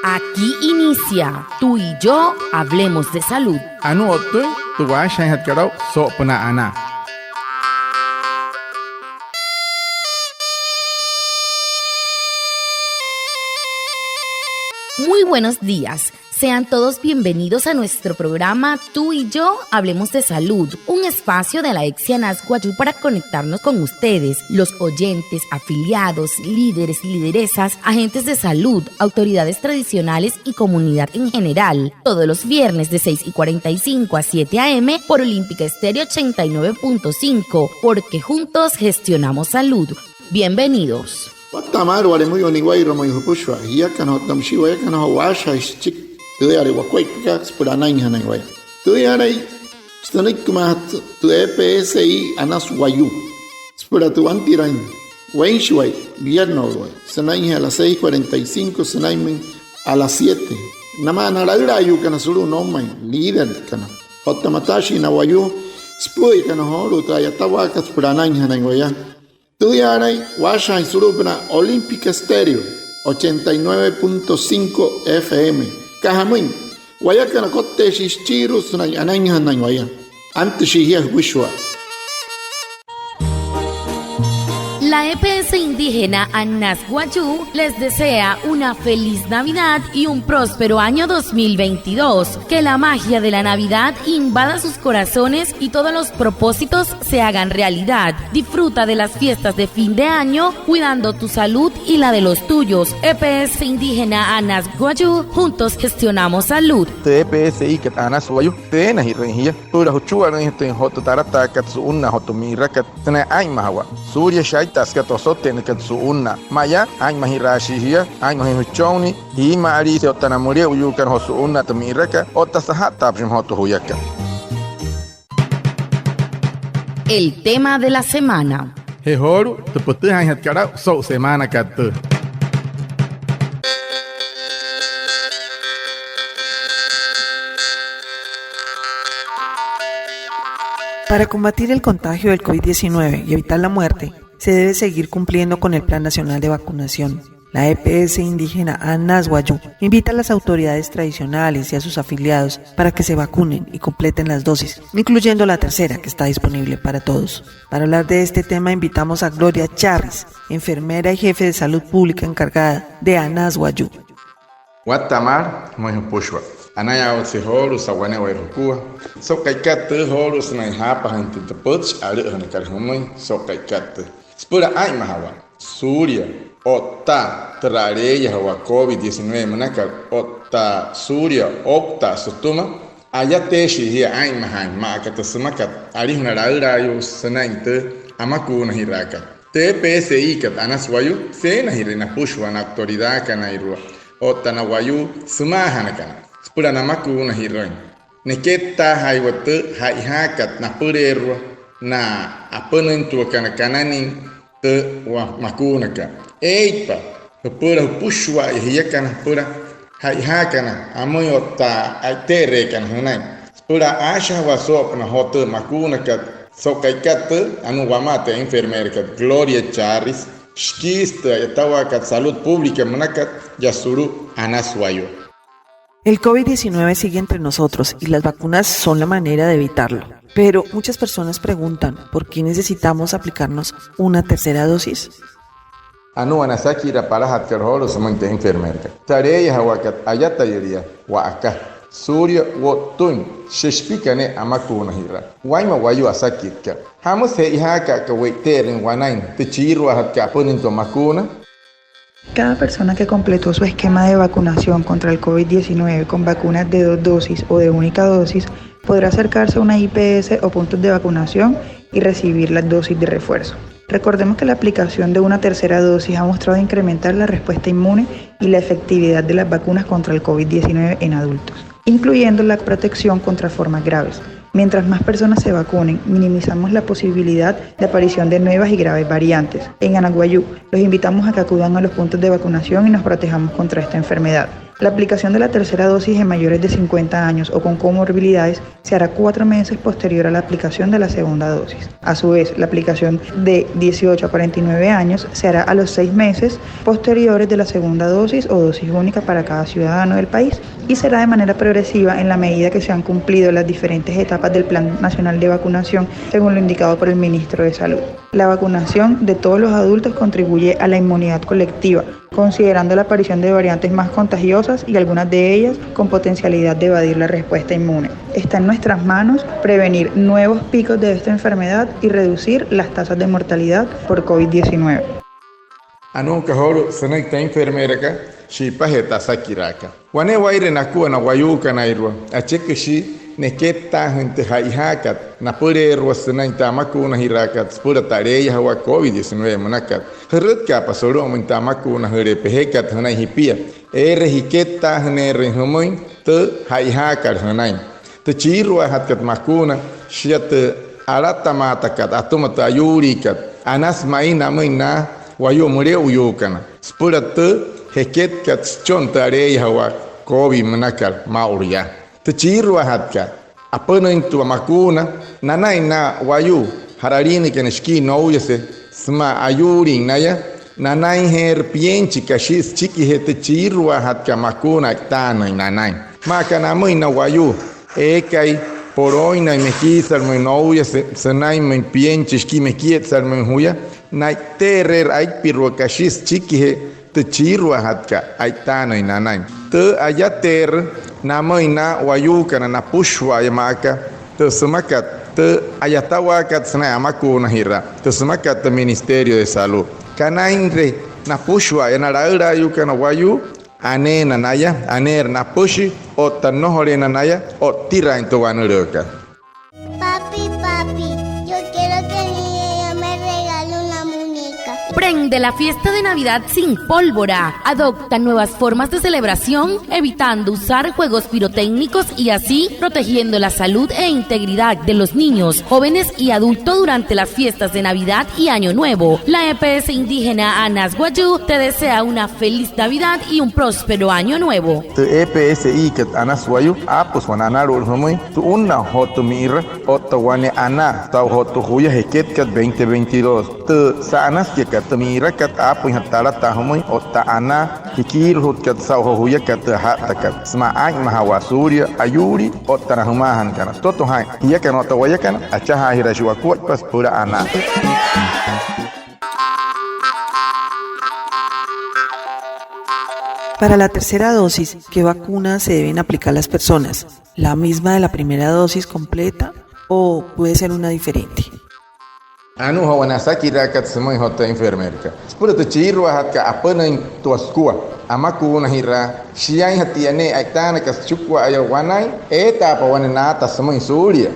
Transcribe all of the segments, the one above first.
Aquí inicia Tú y yo hablemos de salud. Anu otu tuwa shanhat karau so puna ana. Muy buenos días. Sean todos bienvenidos a nuestro programa Tú y yo hablemos de salud, un espacio de la EXI Anazguayú para conectarnos con ustedes, los oyentes, afiliados, líderes y lideresas, agentes de salud, autoridades tradicionales y comunidad en general. Todos los viernes de 6:45 a 7 a.m. por Olímpica Estéreo 89.5, porque juntos gestionamos salud. Bienvenidos. Watamar wale muy oniguairo muy hupushwa yakano tamshiwa yakano washa chik tuare wakweka spuranain hanaiwa tuare stanik kumat tu EPSI anaswayu spuratu antirain wainshwai vierno sanain a las 6:45 sanain a las 7 nama naraira yu kana suru nomai líder kana hotamatashi nawayu spui kana horu tayatawa spuranain hanaiwa Tuyaray, Washa y Surupna, Olímpica Estéreo, 89.5 FM. Cajamuin, Guayacana Cote Shichiru, Sunayananya Nanguaya. Antes Shihia Wishwa. La EPS indígena Anazguayú les desea una feliz Navidad y un próspero año 2022. Que la magia de la Navidad invada sus corazones y todos los propósitos se hagan realidad. Disfruta de las fiestas de fin de año, cuidando tu salud y la de los tuyos. EPS indígena Anazguayú, juntos gestionamos salud. EPSI que Anazguayú, tena y rengía, pura huchua en hoto tarata katsuuna hoto miraka tena ay mahawa. Surya shaita Skatosote Katsuuna Maya, Ay Mahirashia, Ay Mahichoni, y Marise Otanamuria, Uyukan Hosuuna Tamiraka, Otasahata Hoto Huyaka. El tema de la semana. Hehoru, te putejan het karau, so semana katu. Para combatir el contagio del COVID-19 y evitar la muerte, se debe seguir cumpliendo con el Plan Nacional de Vacunación. La EPS indígena Anazguayú invita a las autoridades tradicionales y a sus afiliados para que se vacunen y completen las dosis, incluyendo la tercera que está disponible para todos. Para hablar de este tema invitamos a Gloria Charris, enfermera y jefe de salud pública encargada de Anazguayú. Watamar, Moihupushwa. Anaya Otsihoro, Sawane Wairukua. So Kaikate, Horus, Naihapa, and the Puch, Ali Hanakarhumai, so Kaikate. Spura ay mahawa, Surya, Ota, Trareya, Hawa COVID-19, Manaka, Ota, Surya, Opta, Sutuma, Ayateshi, here ay mahan, Makatasumakat, Arihunarayu, Sanainte, Amakuna Hiraka. TPSI, Kat Anazguayú, Sena Hirina Pushwan, Autoridad Canairua, Otanawayu, Sumahanakana, Spura Namakuna Hiroin. Neketa Haiwatu, Haihakat, Napurerua, na apanantua kanakanin te wa makunaka eipa pura pushwa hiyakana pura haikana amoyota aitere kan hunai pura asha wa sopna hote makunaka sokaikat anu wamate enfermera Gloria Charris skista etawa salud pública manakat yasuru Anazguayú. El COVID-19 sigue entre nosotros y las vacunas son la manera de evitarlo. Pero muchas personas preguntan, ¿por qué necesitamos aplicarnos una tercera dosis? Anu anasaki ra para hatkerholo samante enfermera. Tareya hawakat ayatayeria wa aka. Surya wotun shishpikane amakuna hira. Waima wayu asakika. Hamos he ihaka ka weiteren wanain tichirwa hatka poninto makuna. Cada persona que completó su esquema de vacunación contra el COVID-19 con vacunas de 2 dosis o de única dosis podrá acercarse a una IPS o puntos de vacunación y recibir las dosis de refuerzo. Recordemos que la aplicación de una tercera dosis ha mostrado incrementar la respuesta inmune y la efectividad de las vacunas contra el COVID-19 en adultos, incluyendo la protección contra formas graves. Mientras más personas se vacunen, minimizamos la posibilidad de aparición de nuevas y graves variantes. En Anazguayú, los invitamos a que acudan a los puntos de vacunación y nos protejamos contra esta enfermedad. La aplicación de la tercera dosis en mayores de 50 años o con comorbilidades se hará 4 meses posterior a la aplicación de la segunda dosis. A su vez, la aplicación de 18 a 49 años se hará a los 6 meses posteriores de la segunda dosis o dosis única para cada ciudadano del país y será de manera progresiva en la medida que se han cumplido las diferentes etapas del Plan Nacional de Vacunación, según lo indicado por el Ministro de Salud. La vacunación de todos los adultos contribuye a la inmunidad colectiva, considerando la aparición de variantes más contagiosas y algunas de ellas con potencialidad de evadir la respuesta inmune. Está en nuestras manos prevenir nuevos picos de esta enfermedad y reducir las tasas de mortalidad por COVID-19. Anu kahoro sanay enfermera ka shipaheta sakiraka. Wane waire nakua na wayuka na irwa. Achekeshi neketa gente haihakat na pure ruasana intamaku na hirakat pura tareya hawa COVID-19 manakat. Herut ka pasoro intamaku na herepehekat hanai hipia. Ere hiketa hane renhumoin te haihakat hanai. Te chirwa hatkat makuna shiat alata matakat atumata yurikat. Anas maina maina wayo mure uyukana. Pura te heket kat chon tareya hawa COVID manakal mauria. Tachirwa hatka apana intu makuna nanai na wayu hararini keneshki no yese sma ayuri naya nanai her pienchi kashis chiki hete chirwa hatka makuna tana nanai makana muy na wayu ekai poroina mekisal muy no yese sanai muy pienchi ski mekietsal muy huya nai terer ai pirwa kashis chiki he tachirwa hatka aitana nanai te ayater nama ina wayukana na pushwa yamaka te semakat te ayatawakat sana amaku nahira te semakat te Ministerio de Salud kana inre na pushwa yana raura yukana wayu ane nanaya aner na pushi o tanohore nanaya o tira into wanureka. Papi, yo quiero que mi ella me regale una muñeca. Prende la fiesta de Navidad sin pólvora. Adopta nuevas formas de celebración, evitando usar juegos pirotécnicos y así protegiendo la salud e integridad de los niños, jóvenes y adultos durante las fiestas de Navidad y Año Nuevo. La EPS indígena Anas Guayú te desea una feliz Navidad y un próspero Año Nuevo. Te EPS ikat Anas Guayú apus wanana rulhumui tu una hotu mira otta wane ana tau hotu huya heket kat 2022 te sanas ke kat mira kat apu hatala tahumui otta ana hikir hut kat sau huya kat hatta kat sma ai mahawasuria ayuri otta rahumahan kana toto hai hiya kan otta waya kana acha hira shua kuat pas pura ana. Para la tercera dosis, ¿qué vacunas se deben aplicar a las personas? ¿La misma de la primera dosis completa o puede ser una diferente? Anu hawana sakira kat semai hota enfermerka. Sepura tu chirwa hatka apana in tuaskua. Amaku nahira shiai hatiane aitana kas chukwa ayawanai eta apa wanenata semai suria.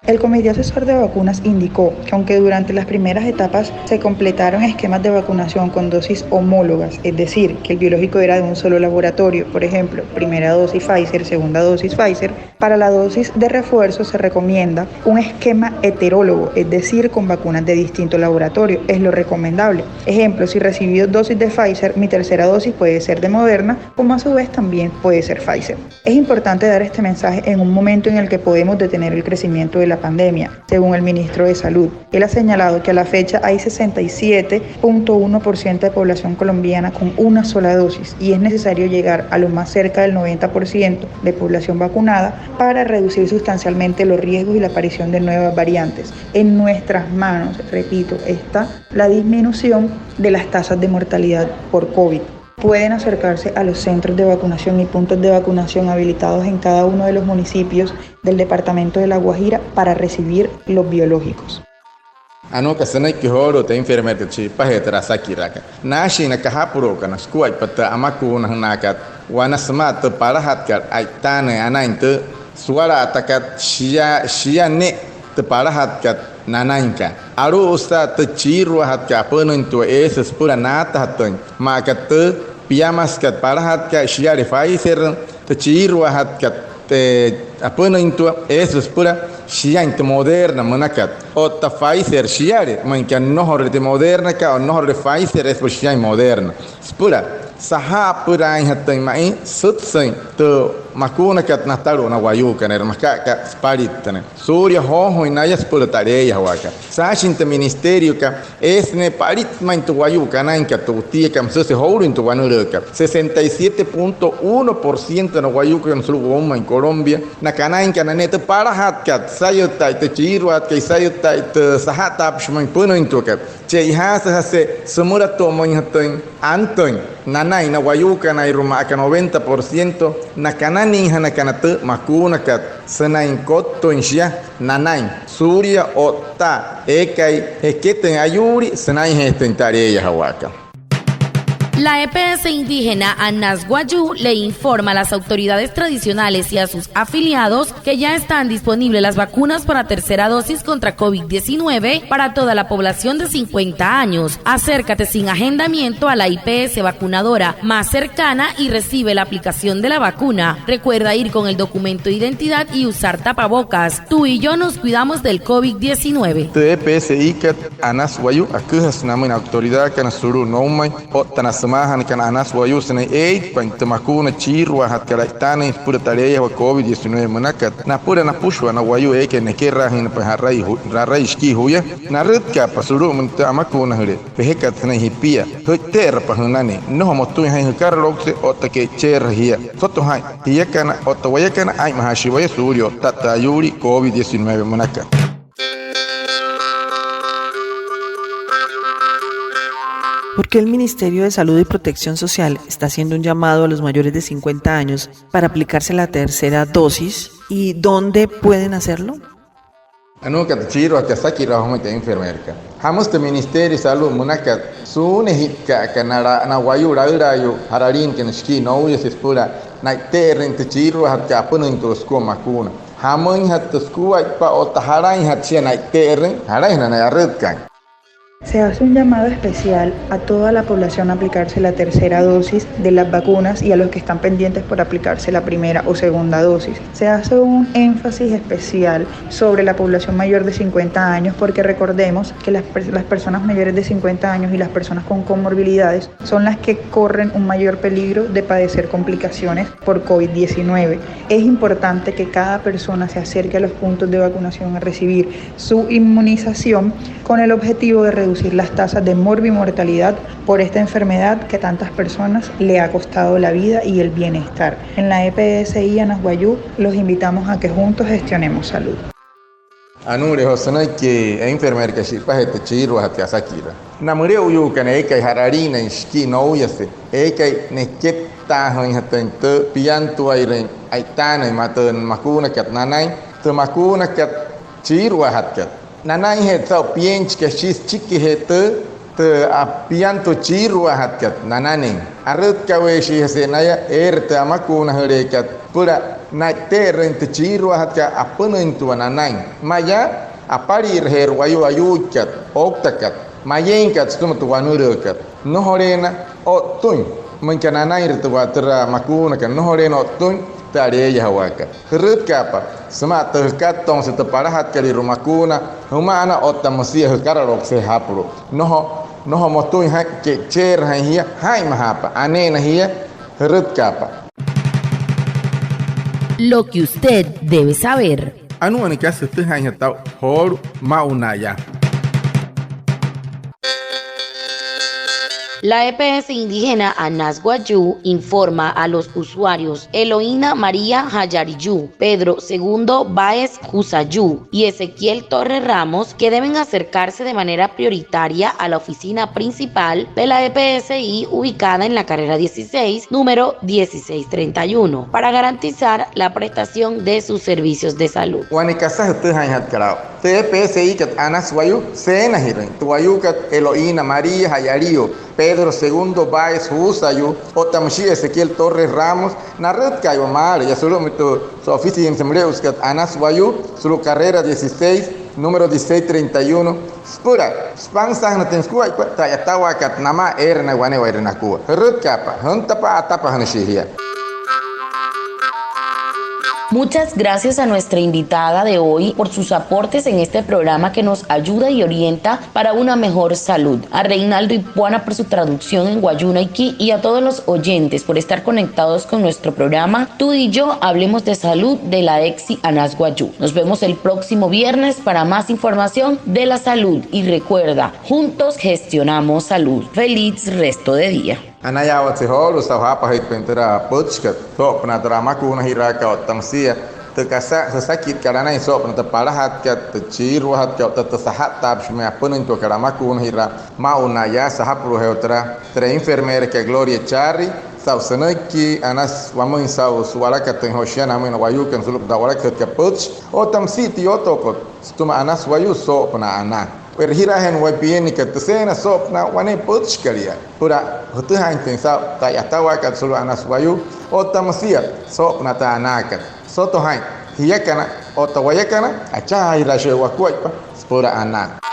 El Comité Asesor de Vacunas indicó que aunque durante las primeras etapas se completaron esquemas de vacunación con dosis homólogas, es decir, que el biológico era de un solo laboratorio, por ejemplo, primera dosis Pfizer, segunda dosis Pfizer, para la dosis de refuerzo se recomienda un esquema heterólogo, es decir, con vacunas de distinto laboratorio, es lo recomendable. Ejemplo, si recibí 2 dosis de Pfizer, mi tercera dosis puede ser de Moderna, como a su vez también puede ser Pfizer. Es importante dar este mensaje en un momento en el que podemos detener el crecimiento de la pandemia, según el ministro de Salud. Él ha señalado que a la fecha hay 67.1% de población colombiana con una sola dosis y es necesario llegar a lo más cerca del 90% de población vacunada para reducir sustancialmente los riesgos y la aparición de nuevas variantes. En nuestras manos, repito, está la disminución de las tasas de mortalidad por COVID. Pueden acercarse a los centros de vacunación y puntos de vacunación habilitados en cada uno de los municipios del departamento de La Guajira para recibir los biológicos. Anu kasanay kihoro te enfermer chi pahetra sakiraka. Nashi na kahapuro kana skuai pata amaku na nakat wana smat parahat kar aitane anainte suara atakat shia ne te parahat kat nanainka. Aru usta te chiru hat ka penentu eses pura nata hatun maka te piamas kat parahat ka shia de Pfizer te chiru hat kat te penentu eses pura shia inte Moderna manakat o ta Pfizer shia de man kan nohor de Moderna ka o nohor de Pfizer es shia Moderna spura saha purain hatain mai sutsain to makuna kat nataru na wayuka ner maka ka sparitane surya hoho inayas pulatareya waka sashinta ministerio ka esne parit main to wayuka nain ka to tia kam se hourin to wanuruka 67.1% na wayuka en su goma en Colombia na kanain kana net para hat kat sayota te chiruat ke sayota te sahata pshman punoin to ka che ihasa se sumura to moin hatain anton nanay na wayuka na iruma ka 90% na kanani hana kanatu makuna kat sanain kotto inshia nanay surya otta ekay eketen ayuri sanain heten tareya hawaka. La EPS indígena Anas Guayú le informa a las autoridades tradicionales y a sus afiliados que ya están disponibles las vacunas para tercera dosis contra COVID-19 para toda la población de 50 años. Acércate sin agendamiento a la IPS vacunadora más cercana y recibe la aplicación de la vacuna. Recuerda ir con el documento de identidad y usar tapabocas. Tú y yo nos cuidamos del COVID-19. EPS ikat Anas Guayú akuhas namin autoridad kana suru nomay otanas semahan kan Anas Guayú sene paint makuna chirwa hat karaitane pura tareya wa COVID-19 manakat na pura na pushwa na Guayú ke ne kerra hin pa rarai ski huya na redka pasuru munta makuna hore pehekat ne hipia hoter pa hunane no motu hin karlokse otake cher hia soto hai hia kana otawaya kana ai mahashiwa suryo tatayuri COVID-19 manakat. ¿Por qué el Ministerio de Salud y Protección Social está haciendo un llamado a los mayores de 50 años para aplicarse la tercera dosis? ¿Y dónde pueden hacerlo? Anukat chiro atasaki rahomete enfermerka. Hamos te Ministerio de Salud munakat sune hitka kanara na wayu rayo hararin ken ski no yes pura na terren te chiro hat ka punin to sko makuna. Hamon hat sko pa otaharan hat sia na terren harai na na redkan. Se hace un llamado especial a toda la población a aplicarse la tercera dosis de las vacunas y a los que están pendientes por aplicarse la primera o segunda dosis. Se hace un énfasis especial sobre la población mayor de 50 años porque recordemos que las personas mayores de 50 años y las personas con comorbilidades son las que corren un mayor peligro de padecer complicaciones por COVID-19. Es importante que cada persona se acerque a los puntos de vacunación a recibir su inmunización con el objetivo de reducir las tasas de morbimortalidad por esta enfermedad que a tantas personas le ha costado la vida y el bienestar. En la EPSI Anas Guayú los invitamos a que juntos gestionemos salud. Anure hosana que enfermer que shipa hete chiro hate asakira. Namure uyu kana ekai hararina iski no yase. Ekai neketa hoin hatente piantu airen aitana matan makuna kat nanai te makuna kat chiro hatkat. Nanai het sau piench ke shis chiki hete te apianto chiro hatkat nananing. Arut kawe shi hasenaya te makuna herekat pura naik terren te chiro hatka apana intu nanai. Maya apari her wayu ayukat oktakat mayenkat stumatu wanurukat. No horena otun menkananai tu watra makuna kan no horena otun tareya hawaka. Herut kapa semat terkatong seteparahat kali rumakuna humana otamusia hekararok se hapro. No motun hak ke cher hia hai mahapa anena hia herut kapa. Lo que usted debe saber. Anu anika se hanya tau hor maunaya. La EPS indígena Anas Guayú informa a los usuarios Eloína María Hayariyú, Pedro II Báez Jusayú y Ezequiel Torres Ramos que deben acercarse de manera prioritaria a la oficina principal de la EPSI ubicada en la carrera 16, número 1631, para garantizar la prestación de sus servicios de salud. EPSI kat Anas Guayú senahiren tuayu kat Eloína María Hayariyú, Pedro II Báez Jusayú, Otamshi Ezequiel Torres Ramos, Narret Kayomar, y solo su oficina en Semreus kat Anas Guayú, su carrera 16, número 1631, Spura, Spansang Natenskuay, Tayatawa kat Nama Erna Guanewa Ernakuwa, Rut Kapa, Huntapa Atapa Hanashihia. Muchas gracias a nuestra invitada de hoy por sus aportes en este programa que nos ayuda y orienta para una mejor salud. A Reinaldo Ipuana por su traducción en Guayunaiki y a todos los oyentes por estar conectados con nuestro programa Tú y yo hablemos de salud de la EXI ANAS Guayú. Nos vemos el próximo viernes para más información de la salud y recuerda, juntos gestionamos salud. Feliz resto de día. Anaya watsihol usaha pahit pentera puchkat to penadrama kuna hiraka otamsia terkasa sesakit karena iso penatapalahat kat terciruhat kat tersahat tab shmea penin to karama kuna hira maunaya sahapru heotra tre enfermera que Gloria Charri sau seneki anas wamun sau suara katen hosyan amin wayu kan suluk dawala kat puch otamsi tiotokot stuma anas wayu so pena anak Perhirahan wapien ni katusena sopna wane puts kalia. Pura hutuhan tensa ta yatawa kat sulu anas wayu otamasiat sopna ta anakat. Soto hain hiyakana otawayakana acha irashe wakwaipa pura anak.